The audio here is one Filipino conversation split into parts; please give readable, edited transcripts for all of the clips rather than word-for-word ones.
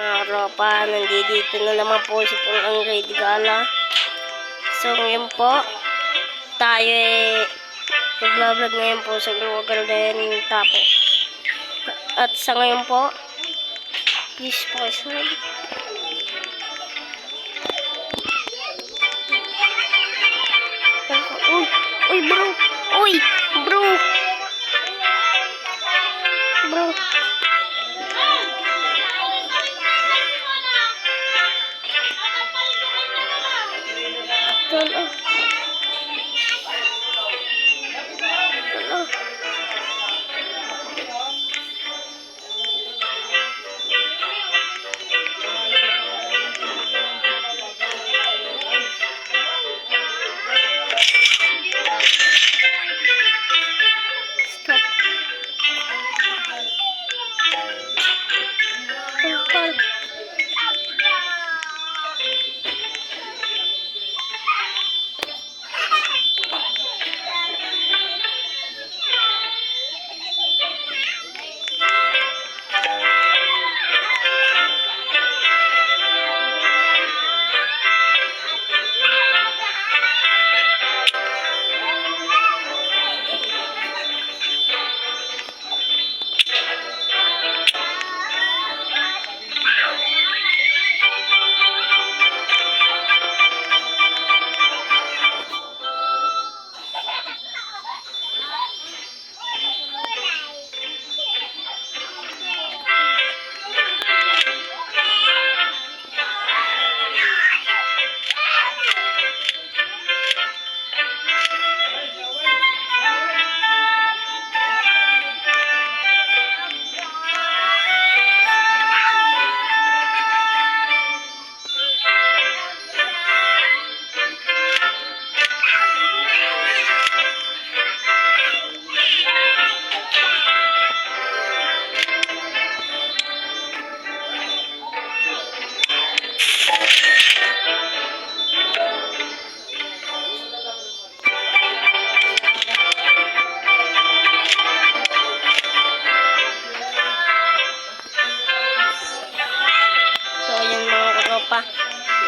Mga ropa, nandito na naman po si Pong Angray Digala. So ngayon po, tayo nagbablog ngayon po sa Google din Tapo. At sa ngayon po, please po isang uy bro, uy bro, bro. Tala.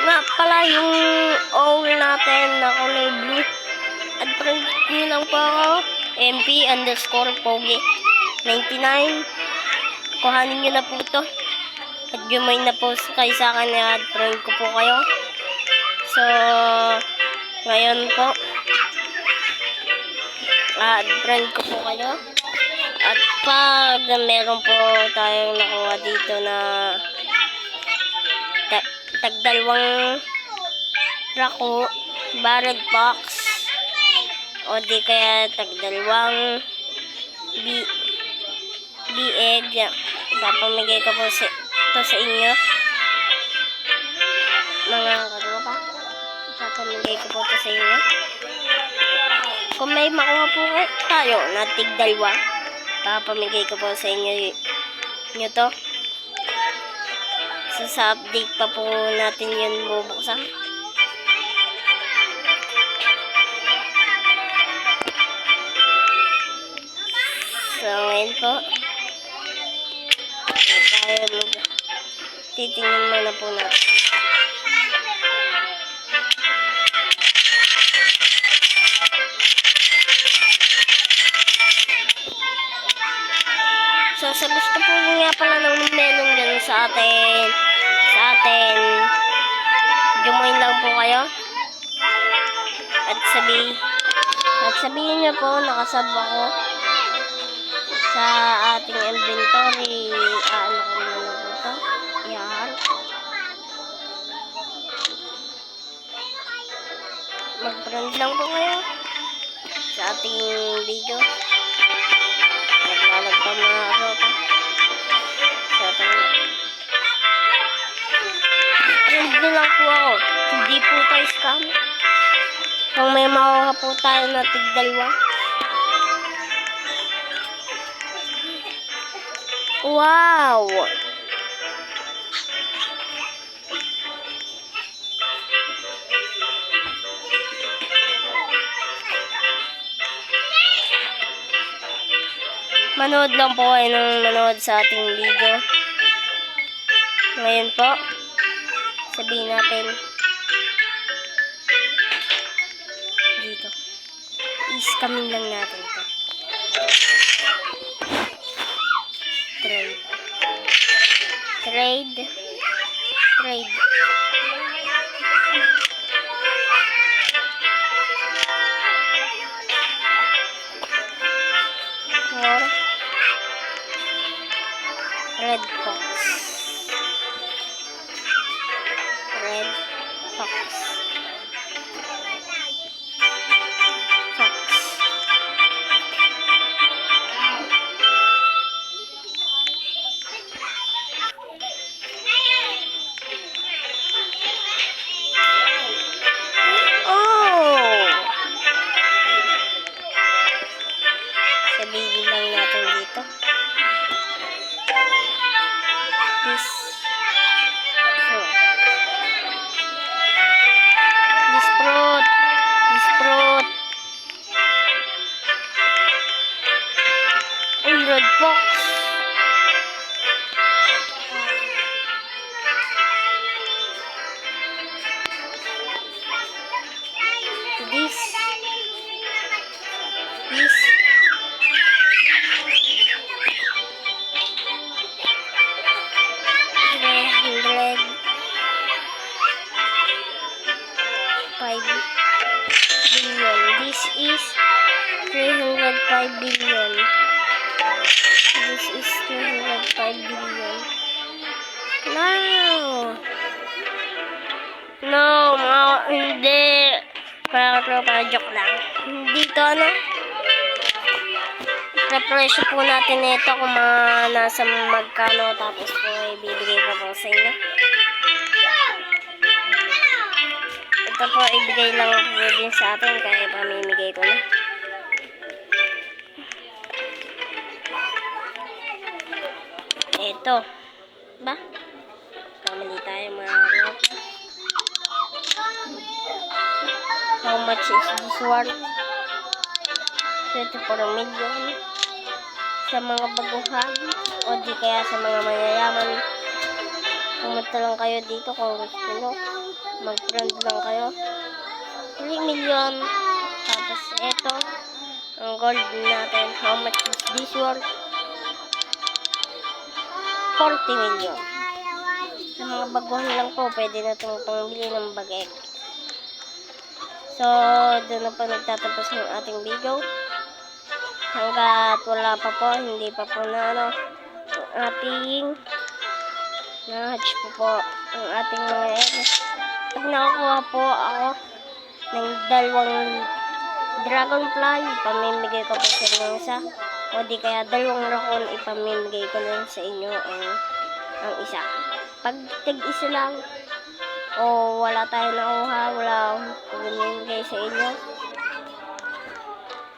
Nga pala yung owl natin na kulay blue. At friend nyo lang po ako, MP_Pogi99. Kuhanin nyo na po ito. At join na po kayo sa akin, at friend ko po kayo. So, ngayon po, at friend ko po kayo. At pag meron po tayong nakuha dito na tagdalawang rako, barrel box, o di kaya tagdalawang egg, ipapamigay ko po ito sa inyo mga katropa. Ipapamigay ko po ito sa inyo. Kung may makuha po tayo na tigdalwa, ipapamigay ko po sa inyo to. So, sa update pa po natin yun bubuksan. So, ngayon po, tayo titingnan muna po natin. So, sa gusto po nga pala ng menong dyan sa atin, join lang po kayo. At sabihin niyo po, nakasab ako sa ating inventory. Ano ko muna po ito? Yan. Mag-friend lang po kayo sa ating video. Naglalag pa mga ropa. So, tara. Friend nyo lang po ako. Hindi po tayo scam. Kung may makuha po tayo na tigdalwa. Wow! Manood lang po kayo ng manood sa ating video. Ngayon po, sabihin natin dito. Iskamin lang natin to. Trade. Trade. Trade. For Red Fox. Red Fox. Fox. Oh! Sabihin lang natin dito. This fruit. This fruit. This fruit. Uy, Red Fox. This. This. $305 billion. This is 305 billion. This is 305 billion. No! No, hindi. Para joke lang. Dito ano? Represyo po natin ito kung nasa magkano, tapos po ibibigay ko po sa inyo. Ito po, ibigay lang po din sa atin, kaya pamimigay ko na. Ito. Ba? Kamali tayo mga harap. How much is this worth? 24 million. Sa mga baguhan, o di kaya sa mga mayayaman, pumunta lang kayo dito kung gusto nyo. Mag-friend lang kayo. 3 million. Tapos ito, ang gold natin. How much is this worth? 40 million. Sa mga baguhan lang po, pwede na itong pangbili ng bagay. So, doon na po nagtatapos ng ating video. Hanggat wala pa po, hindi pa po na ang ating na-hatch po ang ating mga egg. Pag nakakuha po ako ng 2 dragonfly, ipamimigay ko po sa inyo isa. O di kaya 2 raccoon, ipamimigay ko lang sa inyo ang isa. Pag tig-isa lang, o wala tayo nakuha, wala akong pamimigay sa inyo,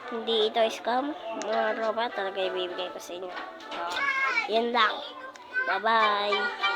hindi ito scam, mga tropa, talaga ibibigay ko sa inyo. So, yan lang. Bye-bye!